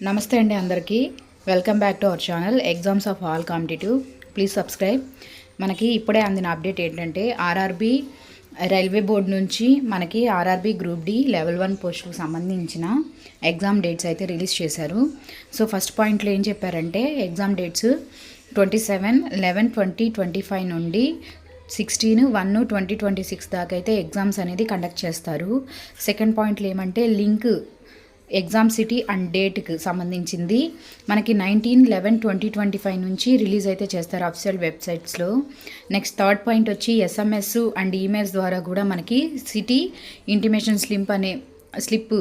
నమస్తే అండి అందరికీ welcome back to our channel exams of all competitive. Please subscribe. మనకి ఇప్పుడే అందిన అప్డేట్ ఏంటంటే ఆర్ఆర్బీ రైల్వే బోర్డు నుంచి మనకి ఆర్ఆర్బీ గ్రూప్ డి లెవెల్ 1 పోస్టులకు సంబంధించిన ఎగ్జామ్ డేట్స్ అయితే రిలీజ్ చేశారు. సో ఫస్ట్ పాయింట్లో ఏం చెప్పారంటే ఎగ్జామ్ డేట్స్ 27/11/2025 నుండి 16/1/2026 దాకా అయితే ఎగ్జామ్స్ అనేది కండక్ట్ చేస్తారు. సెకండ్ పాయింట్లో ఏమంటే లింక్ ఎగ్జామ్ సిటీ అండ్ డేట్కి సంబంధించింది మనకి 19/11/2025 నుంచి రిలీజ్ అయితే చేస్తారు అఫీషియల్ వెబ్సైట్స్లో. నెక్స్ట్ థర్డ్ పాయింట్ వచ్చి ఎస్ఎంఎస్ అండ్ ఈమెయిల్స్ ద్వారా కూడా మనకి సిటీ ఇంటిమేషన్ స్లిప్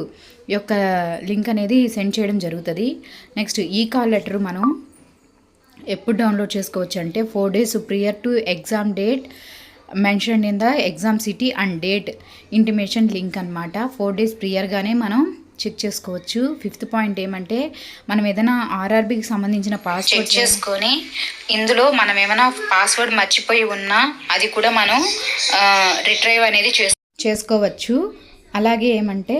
యొక్క లింక్ అనేది సెండ్ చేయడం జరుగుతుంది. నెక్స్ట్ ఈ కాల్ లెటర్ మనం ఎప్పుడు డౌన్లోడ్ చేసుకోవచ్చు అంటే 4 days prior to exam date mention in the exam city and date intimation link అనమాట. 4 days ప్రియర్గానే మనం చెక్ చేసుకోవచ్చు. ఫిఫ్త్ పాయింట్ ఏమంటే మనం ఏదైనా ఆర్ఆర్బీకి సంబంధించిన పాస్వర్డ్ చెక్ చేసుకొని ఇందులో మనం ఏమైనా పాస్వర్డ్ మర్చిపోయి ఉన్నా అది కూడా మనం రిట్రైవ్ అనేది చేసుకోవచ్చు. అలాగే ఏమంటే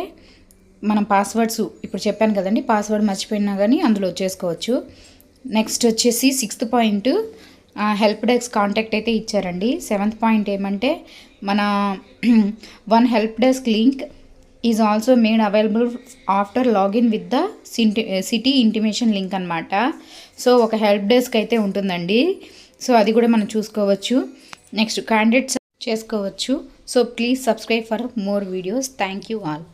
మనం పాస్వర్డ్స్ ఇప్పుడు చెప్పాను కదండి, పాస్వర్డ్ మర్చిపోయినా కానీ అందులో చేసుకోవచ్చు. నెక్స్ట్ వచ్చేసి 6th point help desk contact అయితే ఇచ్చారండి. 7th పాయింట్ ఏమంటే మన one help desk link is also made available after login with the city intimation link అనమాట. సో ఒక హెల్ప్ డెస్క్ అయితే ఉంటుందండి. సో అది కూడా మనం చూసుకోవచ్చు. నెక్స్ట్ క్యాండిడేట్స్ చేసుకోవచ్చు. So please subscribe for more videos. Thank you all.